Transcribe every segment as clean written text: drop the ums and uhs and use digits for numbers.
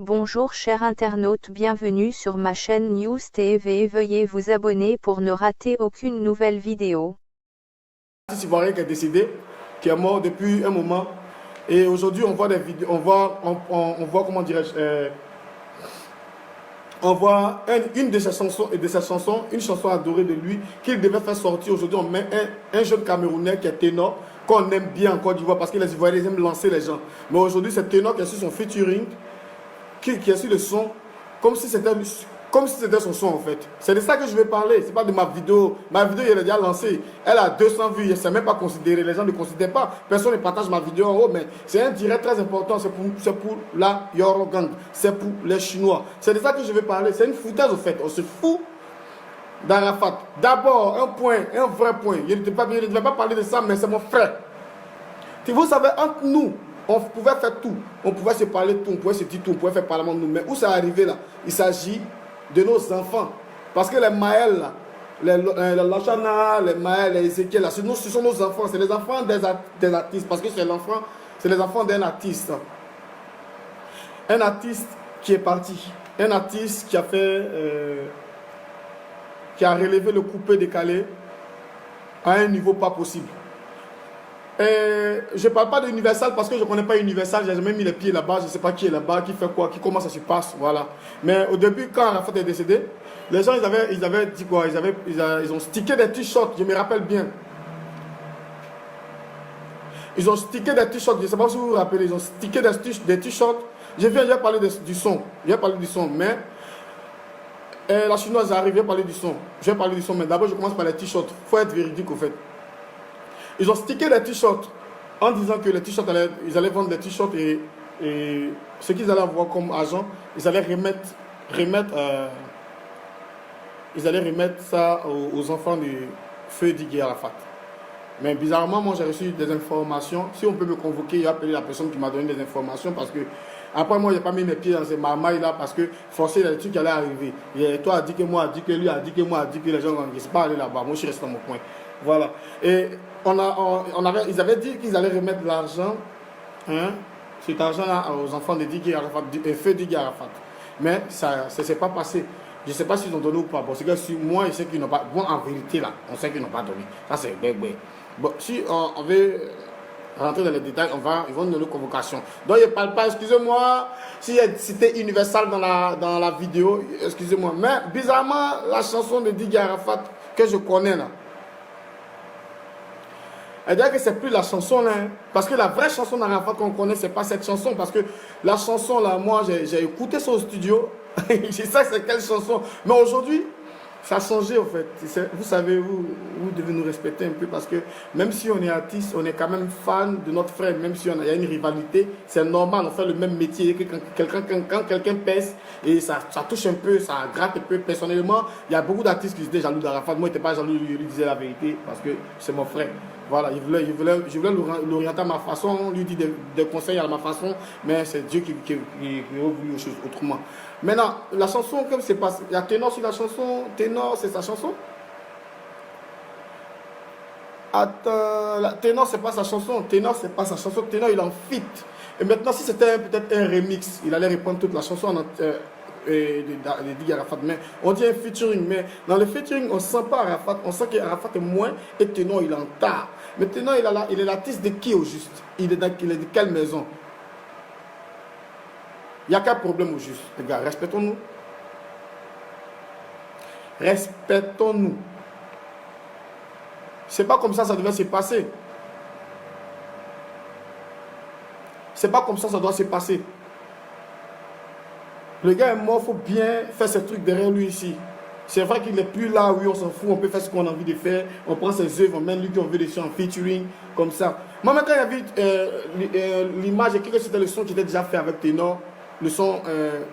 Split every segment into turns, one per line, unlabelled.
Bonjour chers internautes, bienvenue sur ma chaîne News TV. Veuillez vous abonner pour ne rater aucune nouvelle vidéo.
Artiste ivoirien qui est décédé, qui est mort depuis un moment. Et aujourd'hui, on voit des vidéos, on voit comment dirais-je, on voit une de ses chansons, une chanson adorée de lui, qu'il devait faire sortir. Aujourd'hui, on met un jeune Camerounais qui est ténor, qu'on aime bien en Côte d'Ivoire, parce que les Ivoiriens aiment lancer les gens. Mais aujourd'hui, c'est ténor qui est sur son featuring, qui est sur le son, comme si c'était son son en fait. C'est de ça que je vais parler, c'est pas de ma vidéo. Ma vidéo, elle est déjà lancée. Elle a 200 vues, c'est même pas considéré. Les gens ne considèrent pas. Personne ne partage ma vidéo en haut, mais c'est un direct très important. C'est pour la Yoro Gang. C'est pour les Chinois. C'est de ça que je vais parler. C'est une foutaise au fait. On se fout d'Arafat. D'abord, un vrai point. Je ne devais pas parler de ça, mais c'est mon frère. Vous savez, entre nous, on pouvait faire tout. On pouvait se parler de tout, on pouvait se dire tout, on pouvait faire parlement de nous. Mais où ça arrivé là? Il s'agit de nos enfants. Parce que les Maël, là, les Lachana, les Maël, les Ezekiel, là, ce sont nos enfants. C'est les enfants des artistes. Parce que c'est les enfants d'un artiste. Un artiste qui est parti. Un artiste qui a fait... qui a relevé le coupé décalé à un niveau pas possible. Je ne parle pas d'Universal parce que je ne connais pas Universal, j'ai jamais mis les pieds là-bas, je ne sais pas qui est là-bas, qui fait quoi, comment ça se passe, voilà. Mais au début, quand Arafat est décédé, les gens, ils avaient dit quoi, ils ont stické des t-shirts, je me rappelle bien. Ils ont stické des t-shirts, je ne sais pas si vous vous rappelez, ils ont stické des t-shirts. Je viens parler du son, mais la chinoise arrive, je vais parler du son, mais d'abord je commence par les t-shirts, il faut être véridique au fait. Ils ont stické des t-shirts en disant que les t-shirts, ils allaient vendre des t-shirts et ce qu'ils allaient avoir comme argent, ils allaient remettre ça aux enfants du feu d'Iguy Arafat. Mais bizarrement, moi j'ai reçu des informations. Si on peut me convoquer, il a appelé la personne qui m'a donné des informations parce que après moi, j'ai pas mis mes pieds dans ces marmailles là parce que forcément, il y a des trucs qui allaient arriver. Et toi a dit que moi, a dit que lui, a dit que moi, a dit que les gens, je ne suis pas allé là-bas. Moi, je suis resté dans mon coin. Voilà. Et ils avaient dit qu'ils allaient remettre l'argent, cet argent-là aux enfants de Digui Arafat, feu Digui Arafat. Mais ça ne s'est pas passé. Je ne sais pas s'ils ont donné ou pas. Bon, c'est que moi, je sais qu'ils n'ont pas. Bon, en vérité, là, on sait qu'ils n'ont pas donné. Ça, c'est bébé. Bon, si on veut rentrer dans les détails, ils vont nous donner convocation. Donc, je ne parle pas, excusez-moi, si c'était Universal dans la vidéo, excusez-moi. Mais bizarrement, la chanson de Digui Arafat que je connais là, elle dirait que c'est plus la chanson là, parce que la vraie chanson d'Arafat qu'on connaît, c'est pas cette chanson, parce que la chanson là, moi j'ai écouté ça au studio, je sais c'est quelle chanson, mais aujourd'hui, ça a changé en fait. Vous savez, vous devez nous respecter un peu, parce que même si on est artiste, on est quand même fan de notre frère, même si il y a une rivalité, c'est normal, on fait le même métier, quand quelqu'un pèse, et ça touche un peu, ça gratte un peu. Personnellement, il y a beaucoup d'artistes qui étaient jaloux d'Arafat, moi je n'étais pas jaloux, je lui disais la vérité, parce que c'est mon frère. Voilà, je voulais l'orienter à ma façon, lui dire des conseils à ma façon, mais c'est Dieu qui a voulu les choses autrement. Maintenant, la chanson, comme c'est passé, il y a Ténor sur la chanson, Ténor, c'est sa chanson. Attends, Ténor, c'est pas sa chanson, Ténor, c'est pas sa chanson, Ténor, il en fit. Et maintenant, si c'était peut-être un remix, il allait reprendre toute la chanson de Digui Arafat, mais on dit un featuring, mais dans le featuring on ne sent pas Arafat, on sent qu'Arafat est moins et Ténor il est en tard. Mais Ténor il est l'artiste de qui au juste? Il est de quelle maison? Il n'y a qu'un problème au juste, les gars, respectons-nous. Respectons-nous. C'est pas comme ça devait se passer. C'est pas comme ça doit se passer. Le gars est mort, il faut bien faire ce truc derrière lui ici. C'est vrai qu'il n'est plus là, oui, on s'en fout, on peut faire ce qu'on a envie de faire. On prend ses œuvres, on met lui qui on veut dessus en featuring, comme ça. Moi, quand il y avait l'image, j'ai cru que c'était le son qui était déjà fait avec Ténor, le son,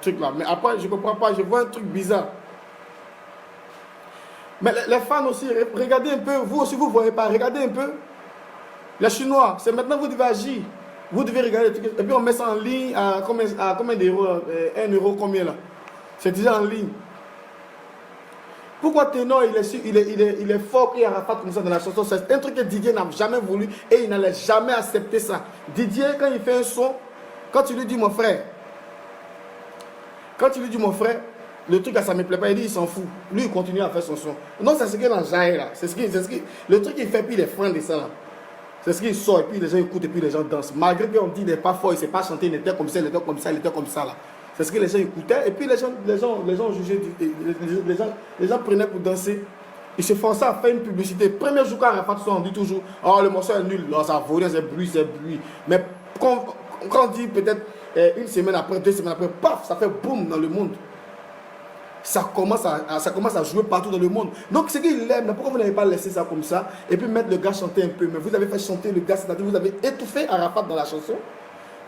truc là. Mais après, je ne comprends pas, je vois un truc bizarre. Mais les fans aussi, regardez un peu, vous aussi, vous ne voyez pas, regardez un peu. Les Chinois, c'est maintenant vous devez agir. Vous devez regarder, et puis on met ça en ligne à combien d'euros, 1 euro combien là? C'est déjà en ligne. Pourquoi Ténor il est fort qu'il y a Arafat comme ça dans la chanson? C'est un truc que Didier n'a jamais voulu et il n'allait jamais accepter ça. Didier, quand il fait un son, quand tu lui dis mon frère, Quand tu lui dis mon frère, le truc là ça me plaît pas, il dit il s'en fout. Lui il continue à faire son son. Non, c'est ce qu'il enjaille là. Le truc qu'il fait, puis il est frein de ça là. C'est ce qu'il sort et puis les gens écoutent et puis les gens dansent. Malgré qu'on dit il n'est pas fort, il ne sait pas chanter, il était comme ça, il était comme ça, il était comme ça là. C'est ce que les gens écoutaient et puis les gens jugeaient, les gens prenaient pour danser. Ils se forçaient à faire une publicité. Premier jour quand Arafat sort, on dit toujours oh le morceau est nul, non, ça vaut rien, c'est bruit, c'est bruit. Mais quand on dit peut-être une semaine après, 2 semaines après, paf, ça fait boum dans le monde. Ça commence à jouer partout dans le monde. Donc, c'est qu'il aime. Pourquoi vous n'avez pas laissé ça comme ça et puis mettre le gars chanter un peu? Mais vous avez fait chanter le gars, c'est-à-dire vous avez étouffé Arafat dans la chanson.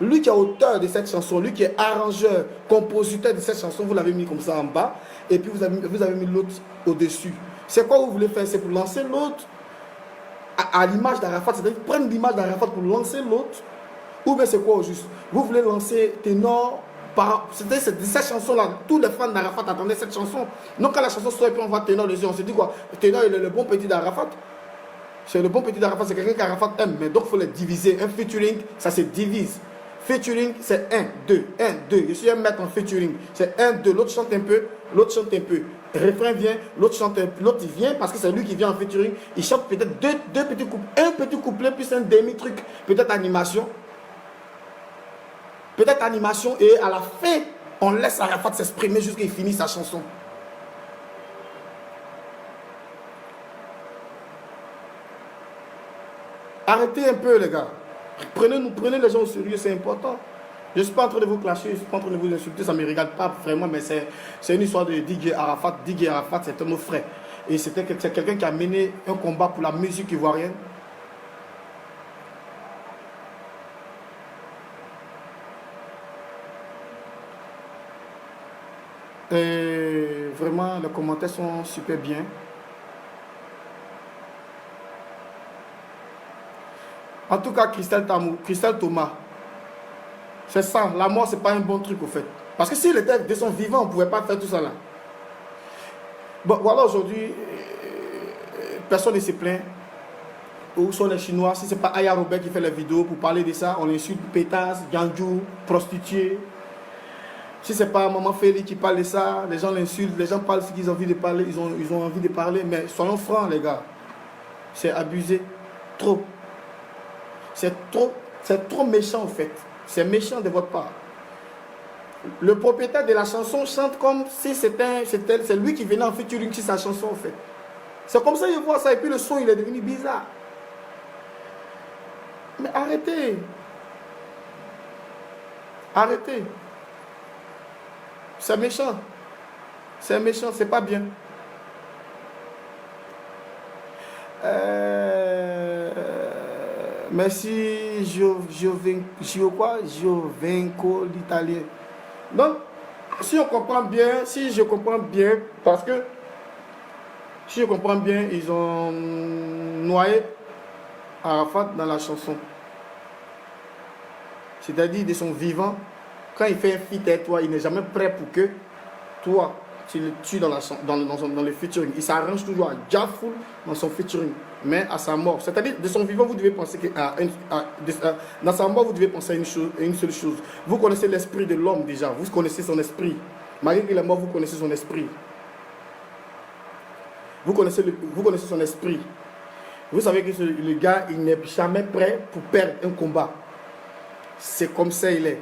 Lui qui est auteur de cette chanson, lui qui est arrangeur, compositeur de cette chanson, vous l'avez mis comme ça en bas et puis vous avez mis l'autre au-dessus. C'est quoi vous voulez faire? C'est pour lancer l'autre à l'image d'Arafat, c'est-à-dire prendre l'image d'Arafat pour lancer l'autre. Ou bien c'est quoi au juste? Vous voulez lancer ténor. C'était cette chanson-là, tous les fans d'Arafat attendaient cette chanson. Donc quand la chanson sort et puis on voit Ténor dessus, on se dit quoi? Ténor il est le bon petit d'Arafat. C'est le bon petit d'Arafat, c'est quelqu'un qu'Arafat aime. Mais donc il faut les diviser. Un featuring, ça se divise. Featuring, c'est 1, 2, 1, 2. Je suis un maître en featuring. C'est 1, 2. L'autre chante un peu, l'autre chante un peu. Refrain vient, l'autre chante un peu. L'autre il vient parce que c'est lui qui vient en featuring. Il chante peut-être deux petits couplets, un petit couplet plus un demi-truc. Peut-être animation. Peut-être animation et à la fin, on laisse Arafat s'exprimer jusqu'à qu'il finisse sa chanson. Arrêtez un peu les gars. Prenez les gens au sérieux, c'est important. Je ne suis pas en train de vous clasher, je ne suis pas en train de vous insulter, ça ne me regarde pas vraiment, mais c'est une histoire de DJ Arafat. DJ Arafat, c'est un de nos frères. Et c'est quelqu'un qui a mené un combat pour la musique ivoirienne. Et vraiment, les commentaires sont super bien. En tout cas, Christelle Thomas, c'est ça. La mort, c'est pas un bon truc au fait. Parce que s'il était de son vivant, on ne pouvait pas faire tout ça là. Bon, voilà, aujourd'hui, personne ne se plaint. Où sont les Chinois? Si ce n'est pas Aya Robert qui fait les vidéos pour parler de ça, on insulte pétasse, ganjou, prostituée. Si ce n'est pas Maman Félix qui parle de ça, les gens l'insultent, les gens parlent ce qu'ils ont envie de parler, ils ont envie de parler, mais soyons francs les gars. C'est abusé. Trop. C'est trop méchant en fait. C'est méchant de votre part. Le propriétaire de la chanson chante comme si c'est lui qui venait en featuring sur sa chanson en fait. C'est comme ça qu'il voit ça et puis le son il est devenu bizarre. Mais arrêtez. Arrêtez. C'est méchant. C'est méchant, c'est pas bien. Merci, Giovenco l'italien. Donc, si je comprends bien, parce que si je comprends bien, ils ont noyé Arafat dans la chanson. C'est-à-dire de son vivant. Quand il fait un feat avec toi, il n'est jamais prêt pour que toi, tu le tues dans le featuring. Il s'arrange toujours à Jaffoul dans son featuring, mais à sa mort. C'est-à-dire, de son vivant, vous devez penser dans sa mort, vous devez penser à une seule chose. Vous connaissez l'esprit de l'homme déjà, vous connaissez son esprit. Malgré qu'il est mort, vous connaissez son esprit. Vous connaissez son esprit. Vous savez que le gars, il n'est jamais prêt pour perdre un combat. C'est comme ça il est.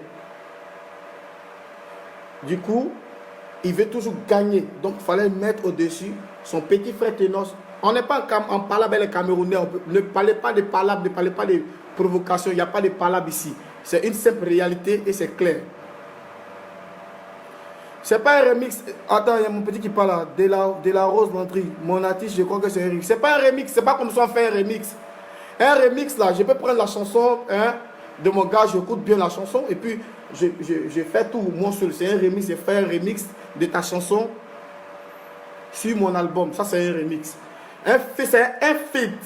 Du coup, il veut toujours gagner. Donc, il fallait mettre au-dessus son petit frère Ténos. On n'est pas en palabre avec les Camerounais. Ne parlez pas de palabres, ne parlez pas de provocation. Il n'y a pas de palabres ici. C'est une simple réalité et c'est clair. C'est pas un remix. Attends, il y a mon petit qui parle là. De la Rose Landry. Mon artiste, je crois que c'est un remix. C'est pas un remix. C'est pas comme ça on fait un remix. Un remix là, je peux prendre la chanson de mon gars, j'écoute bien la chanson et puis je fais tout moi seul. C'est un remix, je fais un remix de ta chanson sur mon album. Ça, c'est un remix. C'est un feat,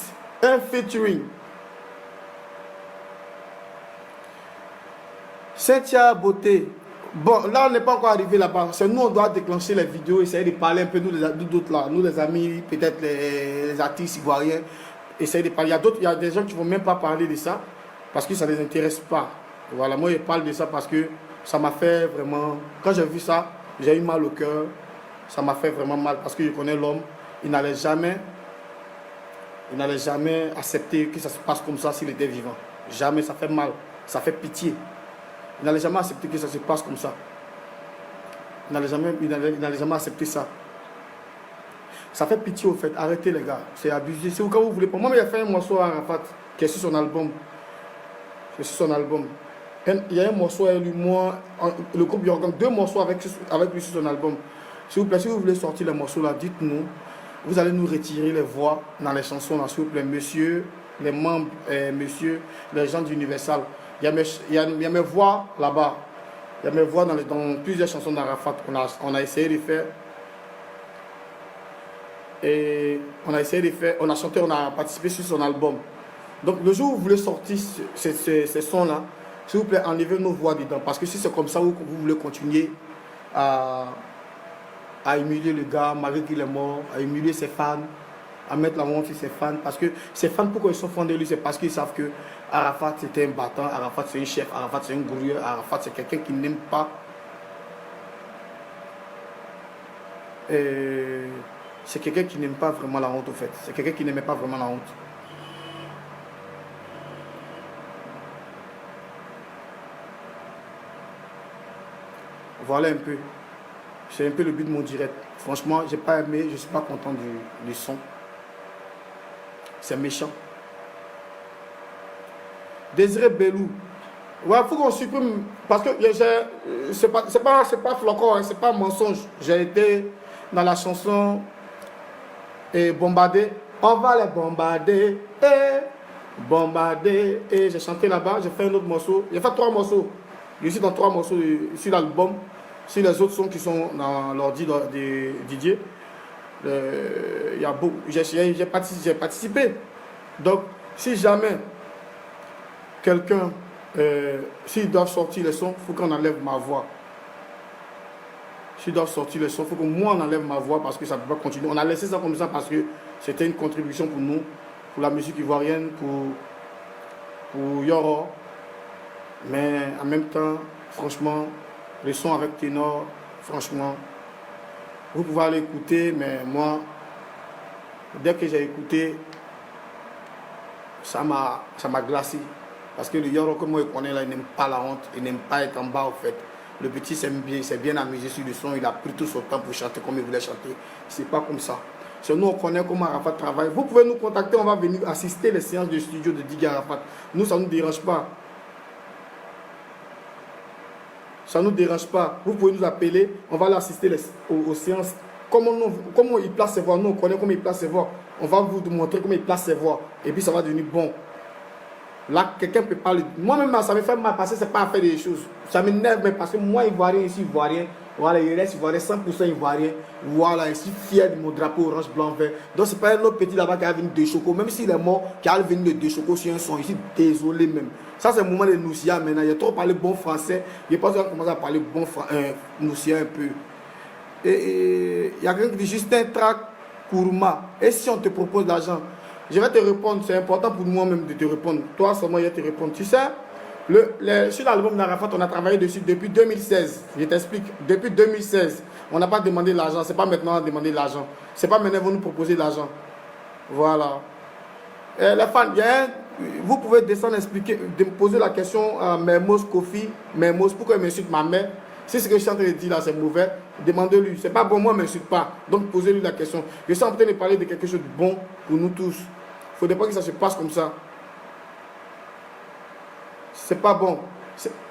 un featuring. Cynthia Beauté. Bon, là, on n'est pas encore arrivé là-bas. C'est nous, on doit déclencher les vidéos, essayer de parler un peu, nous d'autres là. Nous, les amis, peut-être les artistes ivoiriens, essayer de parler. Il y a des gens qui ne vont même pas parler de ça parce que ça ne les intéresse pas. Voilà, moi, je parle de ça parce que ça m'a fait vraiment... Quand j'ai vu ça, j'ai eu mal au cœur. Ça m'a fait vraiment mal parce que je connais l'homme. Il n'allait jamais accepter que ça se passe comme ça s'il était vivant. Jamais, ça fait mal, ça fait pitié. Il n'allait jamais accepter que ça se passe comme ça. Il n'allait jamais accepter ça. Ça fait pitié au fait. Arrêtez les gars, c'est abusé. C'est quand vous voulez pas. Moi, j'ai fait un morceau à Arafat qui est sur son album. Il y a un morceau avec lui, moi, le groupe Yorgan, 2 morceaux avec lui sur son album. S'il vous plaît, si vous voulez sortir les morceaux là, dites-nous. Vous allez nous retirer les voix dans les chansons là, s'il vous plaît, monsieur, les membres, monsieur, les gens d'Universal. Il y a mes voix là-bas. Il y a mes voix dans plusieurs chansons d'Arafat. On a essayé de faire. Et on a chanté, on a participé sur son album. Donc le jour où vous voulez sortir ces sons-là, s'il vous plaît, enlevez nos voix dedans. Parce que si c'est comme ça vous voulez continuer à humilier le gars, malgré qu'il est mort, à humilier ses fans, à mettre la honte sur ses fans. Parce que ses fans, pourquoi ils sont fans de lui, c'est parce qu'ils savent que Arafat c'était un battant, Arafat c'est un chef, Arafat c'est un gourou, Arafat c'est quelqu'un qui n'aime pas. C'est quelqu'un qui n'aime pas vraiment la honte au fait. C'est quelqu'un qui n'aimait pas vraiment la honte. Voilà un peu. C'est un peu le but de mon direct. Franchement, j'ai pas aimé, je ne suis pas content du son. C'est méchant. Désiré Belou. Ouais, il faut qu'on supprime. Parce que c'est pas flocon, hein, c'est pas mensonge. J'ai été dans la chanson bombardé. On va les bombarder. Bombarder. Et j'ai chanté là-bas, j'ai fait un autre morceau. J'ai fait 3 morceaux. Je suis dans 3 morceaux sur l'album. Si les autres sons qui sont dans l'ordi de Didier, j'ai participé. Donc, si jamais quelqu'un, s'ils doivent sortir les sons, il faut qu'on enlève ma voix. S'ils doivent sortir les sons, il faut que moi on enlève ma voix parce que ça ne peut pas continuer. On a laissé ça comme ça parce que c'était une contribution pour nous, pour la musique ivoirienne, pour Yoro. Mais en même temps, franchement, le son avec ténor, franchement, vous pouvez aller écouter, mais moi, dès que j'ai écouté, ça m'a glacé. Parce que le Yoro, comme moi je connais là, il n'aime pas la honte, il n'aime pas être en bas au fait. Le petit s'est bien amusé sur le son, il a pris tout son temps pour chanter comme il voulait chanter. C'est pas comme ça. C'est nous, on connaît comment Arafat travaille. Vous pouvez nous contacter, on va venir assister les séances de studio de Didier Arafat. Nous, ça ne nous dérange pas. Ça ne nous dérange pas. Vous pouvez nous appeler, on va aller assister aux séances. Comment il place ses voix. Nous, on connaît comment il place ses voix. On va vous montrer comment il place ses voix. Et puis, ça va devenir bon. Là, quelqu'un peut parler. Moi-même, ça me fait mal parce que ce n'est pas à faire des choses. Ça m'énerve, mais parce que moi, Ivoirien, ici, Ivoirien, voilà, il reste Ivoirien, 100% Ivoirien. Voilà, je suis fier de mon drapeau orange, blanc, vert. Donc, ce n'est pas un autre petit là-bas qui a venu de Choco. Même s'il est mort, qui a venu de Choco sur un son. Je suis désolé même. Ça, c'est le moment de Noussia maintenant. Il a trop parlé bon français. Je pense qu'on va commencer à parler bon Noussia un peu. Et il y a quelqu'un qui dit Justin Trac Kourma. Et si on te propose l'argent? Je vais te répondre, c'est important pour moi-même de te répondre. Toi seulement, je vais te répondre. Tu sais, sur l'album d'Arafat, on a travaillé dessus depuis 2016. Je t'explique. Depuis 2016, on n'a pas demandé l'argent. Ce n'est pas maintenant à demander l'argent. Ce n'est pas maintenant qu'ils vont nous proposer l'argent. Voilà. Les fans, vous pouvez descendre expliquer, de me poser la question à Mermoz Kofi. Mermoz, pourquoi il m'insulte ma mère? Si ce que je suis en train de dire là, c'est mauvais, demandez-lui. C'est pas bon, moi, ne m'insulte pas. Donc, posez-lui la question. Je suis en train de parler de quelque chose de bon pour nous tous. Il ne faudrait pas que ça se passe comme ça. C'est pas bon.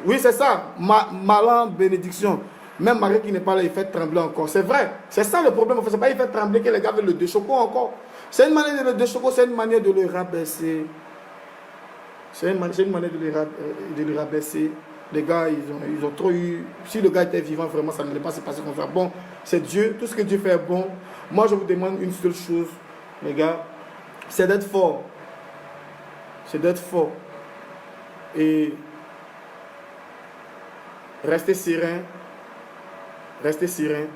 Oui, c'est ça. Malin bénédiction. Même Marie qui n'est pas là, il fait trembler encore. C'est vrai. C'est ça le problème. C'est pas il fait trembler que les gars veulent le déchoco encore. C'est une manière de le déchoco, c'est une manière de le rabaisser. C'est une manière de le rabaisser. Les gars, ils ont trop eu... Si le gars était vivant, vraiment, ça ne allait pas se passer comme ça. Bon, c'est Dieu. Tout ce que Dieu fait est bon. Moi, je vous demande une seule chose, les gars. C'est d'être fort. C'est d'être fort. Et restez serein. Restez serein.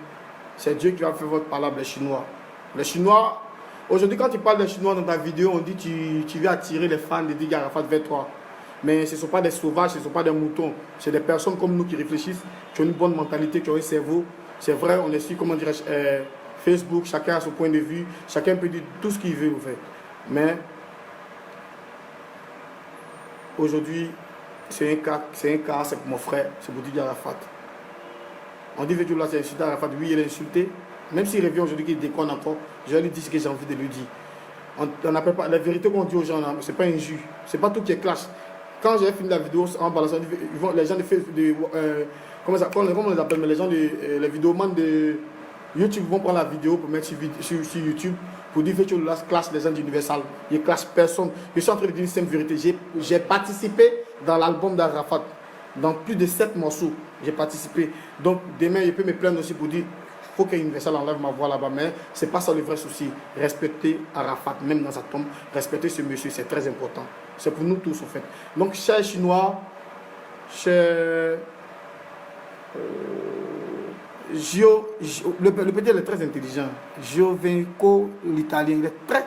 C'est Dieu qui va faire votre parole, les Chinois. Les Chinois, aujourd'hui, quand tu parles des Chinois dans ta vidéo, on dit que tu veux attirer les fans de Didier Arafat vers toi. Mais ce ne sont pas des sauvages, ce ne sont pas des moutons. C'est des personnes comme nous qui réfléchissent, qui ont une bonne mentalité, qui ont un cerveau. C'est vrai, on est sur, comment dirais-je, Facebook, chacun a son point de vue, chacun peut dire tout ce qu'il veut, en fait. Mais aujourd'hui, c'est un cas, c'est pour mon frère, c'est pour Didier Arafat. On dit Vedjoula, c'est insulté Arafat, oui, il est insulté. Même s'il revient aujourd'hui, qu'il déconne encore, je vais lui dire ce que j'ai envie de lui dire. On n'appelle pas la vérité qu'on dit aux gens, c'est pas injure, c'est pas tout qui est clash. Quand j'ai fini la vidéo en balançant, les gens comment on les appelle, mais les gens les vidéomans de YouTube vont prendre la vidéo pour mettre sur YouTube pour dire que tu classes les gens d'Universal. Je classe personne. Je suis en train de dire une simple vérité. J'ai participé dans l'album d'Arafat, dans plus de 7 morceaux. J'ai participé. Donc demain, je peux me plaindre aussi pour dire faut que Universal enlève ma voix là-bas, mais c'est pas ça le vrai souci. Respecter Arafat, même dans sa tombe, respecter ce monsieur, c'est très important. C'est pour nous tous, en fait. Donc, chers Chinois, chers le petit, il est très intelligent. Giovenco, l'italien, il est très,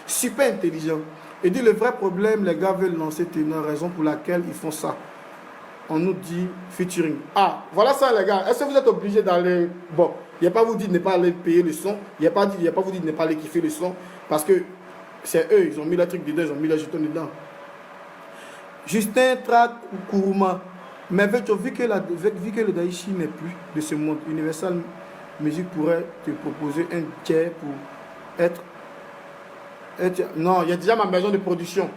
super intelligent. Il dit le vrai problème, les gars veulent lancer une raison pour laquelle ils font ça. On nous dit featuring. Ah, voilà ça les gars. Est-ce que vous êtes obligés d'aller... Bon, il n'y a pas vous dit de ne pas aller payer le son. Il n'y a pas vous dit de ne pas aller kiffer le son. Parce que c'est eux, ils ont mis le truc dedans, ils ont mis le jeton dedans. Justin Trak Kourouma. Mais vu que le Daichi n'est plus de ce monde, Universal Music pourrait te proposer un tiers pour être... Non, il y a déjà ma maison de production.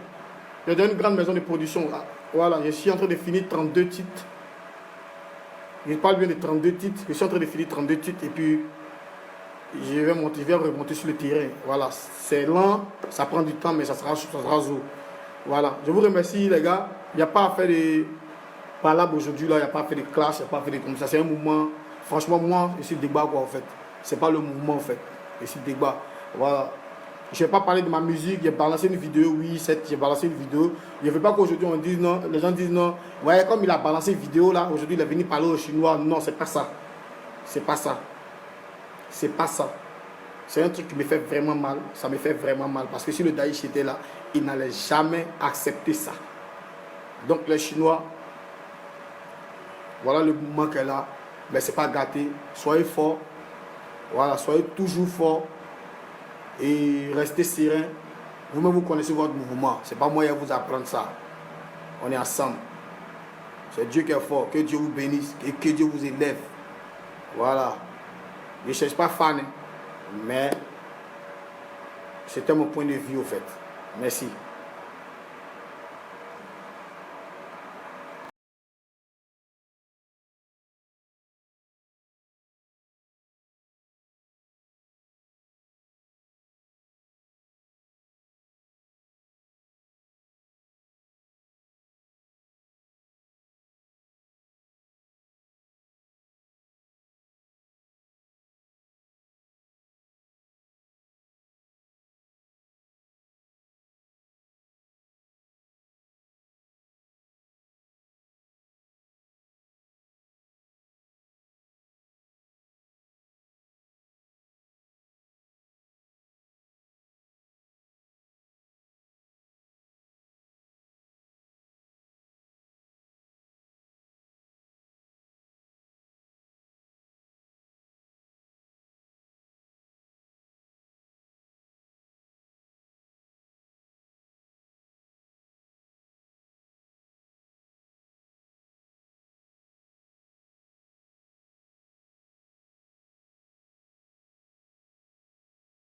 Il y a déjà une grande maison de production. Voilà, je suis en train de finir 32 titres. Je parle bien de 32 titres. Je suis en train de finir 32 titres et puis je vais remonter sur le terrain. Voilà, c'est lent, ça prend du temps, mais ça sera zo. Voilà, je vous remercie les gars. Il n'y a pas à faire de palabres aujourd'hui, là. Il n'y a pas à faire de clash, il n'y a pas à faire de comme ça. C'est un mouvement. Franchement, moi, je suis débat quoi en fait. C'est pas le mouvement en fait. Je suis débat. Voilà. Je ne vais pas parler de ma musique, j'ai balancé une vidéo, oui, j'ai balancé une vidéo. Je ne veux pas qu'aujourd'hui on dise non, les gens disent non. Ouais, comme il a balancé une vidéo là, aujourd'hui il est venu parler aux Chinois. Non, c'est pas ça. C'est pas ça. C'est pas ça. C'est un truc qui me fait vraiment mal. Ça me fait vraiment mal. Parce que si le Daïch était là, il n'allait jamais accepter ça. Donc les Chinois, voilà le mouvement qu'elle a. Mais c'est pas gâté. Soyez forts. Voilà, soyez toujours forts. Et restez serein. Vous-même, vous connaissez votre mouvement. Ce n'est pas moi qui vais vous apprendre ça. On est ensemble. C'est Dieu qui est fort. Que Dieu vous bénisse. Et que Dieu vous élève. Voilà. Je ne cherche pas fan. Mais c'était mon point de vue, au fait. Merci.